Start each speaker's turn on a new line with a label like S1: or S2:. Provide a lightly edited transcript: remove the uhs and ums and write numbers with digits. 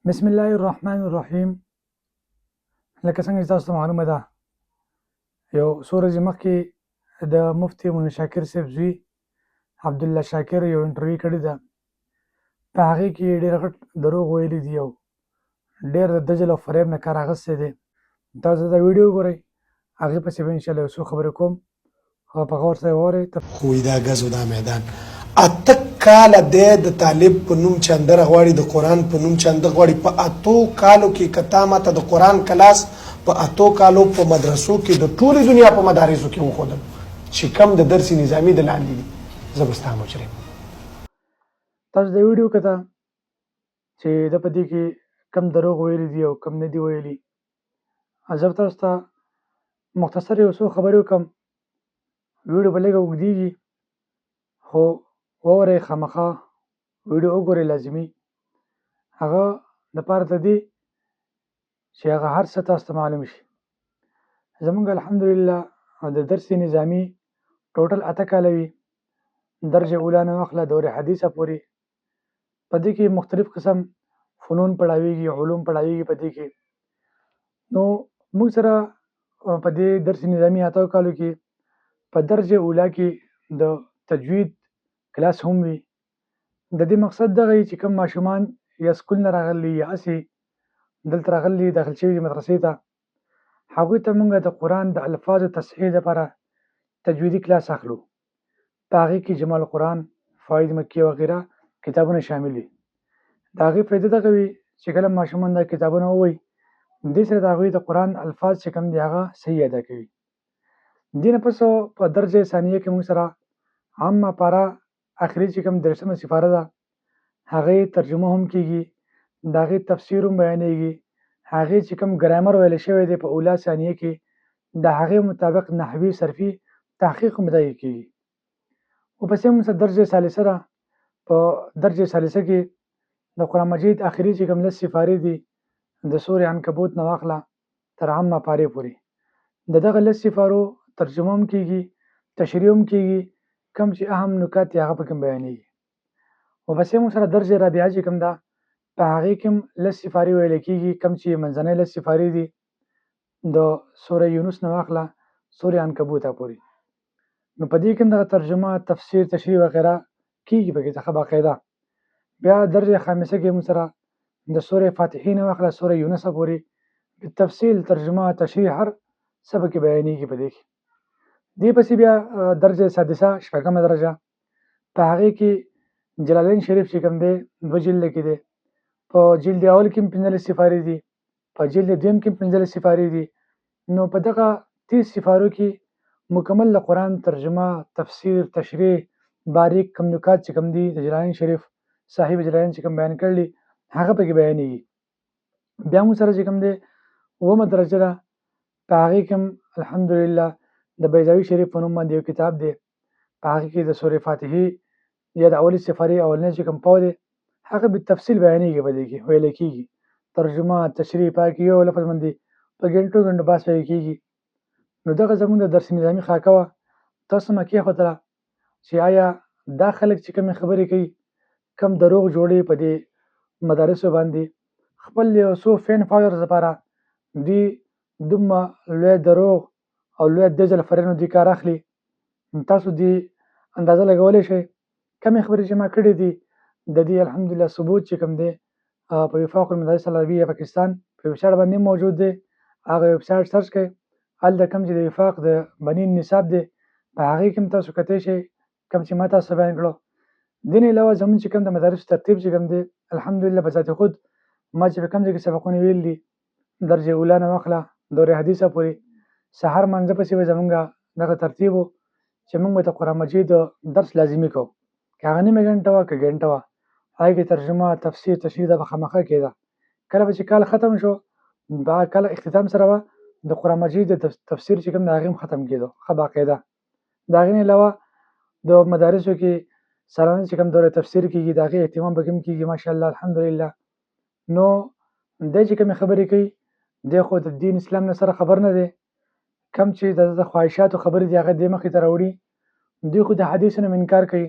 S1: بسم الله الرحمن الرحیم. لکه څنګه چې تاسو ته معلومه ده، یو څو ورځې مخکې د مفتي مولانا شاکر صاحب زوی عبدالله شاکر یو انټرویو کړې ده. په هغې کې یې ډېر غټ دروغ ویلي دي او ډېر د دجل او فریب نه کار اخیستی دی. تاسو دا ویډیو وګورئ، هغې پسې به انشاءالله یو څو خبرې کوم، خو په غور سره یې واورئ.
S2: خو دا ګز او دا میدان اته کاله دی د طالب په نوم چندره غواړي، د قرآن په نوم چنده غواړي. په اتو کالو کې که تا ماته د قرآن کلاس په اتو کالو په مدرسو کې د ټولې دنیا په مدارسو کې وښودل چې کم د درس نظامي د لاندې دي، زه به ستا مجرم.
S1: تاسو د ویډیو کته چې د په دې کې کم دروغ ویلي دي او کم نه دي ویلي، زه به تاسو ته مختصر یو څو خبرې وکړم. ویډیو به لږه اوږدېږي، خو واورئ، خامخا ویډیو وګورئ لازمي. هغه دپاره د دې چې هغه هر څه تاسو ته معلوم شي. زمونږ الحمدلله د درس نظامي ټوټل اته کاله وي، درجه اوله نه واخله دور حدیثه پورې. په دې کې مختلف قسم فنون پړاویږي، علوم پړاویږي په دې کې. نو موږ سره په دې درس نظامي اتو کالو کې په درجه اوله کې د تجوید کلاس هم وي. د دې مقصد دغه وي چې کوم ماشومان یا سکول نه راغلي یا هسې دلته راغلي داخل شوي دي مدرسې ته، هغوی ته موږ د قرآن د الفاظو تصحیح لپاره تجویدي کلاس اخلو. په هغې کې جمال القرآن، فواید مکیه وغیره کتابونه شامل وي. د هغې فایده دغه وي چې کله ماشومان دا کتابونه ووایي، دې سره د هغوی د قرآن الفاظ چې کوم دي هغه صحیح ادا کوي. دې نه پس په درجه ثانیه کې موږ سره عامه پاره اخري چې کوم درسمه سپاره ده، هغې ترجمه هم کېږي، د هغې تفسیر هم بیانېږي، هغې چې کوم ګرامر ویلی شوی دی په اوله ثانیه کې د هغې مطابق نحوي صرفي تحقیق هم دغې کېږي. ورپسې موږ سره درجه ثالثه ده. په درجه ثالثه کې د قرآن مجید اخري چې کوم 10 سپارې دي، د سورې عنکبوت نه واخله تر عامه پارې پورې، د دغه 10 سپارو ترجمه هم کېږي، تشریح هم کېږي، کوم چې اهم نکات یې هغه پکې بیانېږي. ورپسې موږ سره درجه رابعه چې کوم ده، په هغې کې هم 10 سپارې ویلی کېږي، کوم چې منځنۍ 10 سپارې دي د سوره یونس نه واخله سورې عنکبوته پورې. نو په دې کې هم دغه ترجمه، تفسیر، تشریح وغیره کېږي پکې څخه باقاعده. بیا درجه خامسه کې موږ سره د سورې فاتحې نه واخله سوره یونس پورې بالتفصیل ترجمه، تشریح، هر څه پکې بیانېږي په دې کې. دې پسې بیا درجه سادسه شپږمه درجه، په هغې کې جلالین شریف چې کوم دی 2 جلده کې دی. په جلد اول کې هم 15 سپارې دي، په جلد دویم کې هم 15 سپارې دي. نو په دغه 30 سپارو کې مکمل د قرآن ترجمه، تفسیر، تشریح، باریک کوم نکات چې کوم دي د جلالین شریف صاحب جلالین چې کوم بیان کړي هغه پکې بیانېږي. بیا موږ سره چې کوم دی 9مه درجه ده، په هغې کې هم الحمدلله د بیضاوي شریف په نوم باندې یو کتاب دی، په هغې کې د سورې فاتحې یا د اولې سپارې اولنی چې کوم پاو دی هغه بالتفصیل بیانېږي، په دې کې ویلی کېږي، ترجمه، تشریح، په هغې کې یو لفظ باندې په ګنټو ګنټو بحث پکې کېږي. نو دغه زموږ د درس نظامي خاکه وه. تاسو مه کېښودله چې آیا دا خلک چې کومې خبرې کوي، کم دروغ جوړوي په دې مدارسو باندې، خپل یو څو فین فالوورز لپاره دوی دومره لوی دروغ او لوی دجل فرینو دوی کار اخلي. تاسو دې اندازه لګولی شئ کمې خبرې چې ما کړې دي د دې الحمدلله ثبوت چې کوم دی په وفاق المدارس العربیه پاکستان په ویبسایټ باندې موجود دی. هغه ویبسایټ سرچ کړئ، هلته کوم چې د وفاق د بنین نصاب دی په هغې کې هم تاسو کتلی شئ کوم چې ما تاسو بیان کړو. دې نه علاوه زموږ چې کوم د مدارسو ترتیب چې کوم دی الحمدلله په ذات خود ما چې په کوم ځای کې سبقونه ویل دي درجه اوله نه واخله دور حدیثه پورې، سهار مانځه پسې به زمونږ دغه ترتیب و چې موږ به د قرآن مجید درس لازمي کوو، که هغه نیمه ګنټه وه که ګنټه وه، هغې کې ترجمه، تفسیر، تشریح دا به خامخا کېده. کله به چې کال ختم شو، دا کله اختتام سره به د قرآن مجید د تفسیر چې کوم د هغې هم ختم کېدو ښه باقاعده. د هغې نه علاوه د مدارسو کې سالانه چې کوم دوره تفسیر کېږي د هغې اهتمام پکې هم کېږي ماشاءالله الحمدلله. نو دی چې کومې خبرې کوي دی خو د دین اسلام نه سره خبر نه دی، کم چې د خواهشاتو خبرې دي هغه دې مخې ته راوړي، دوی خو د حدیثو نه انکار کوي.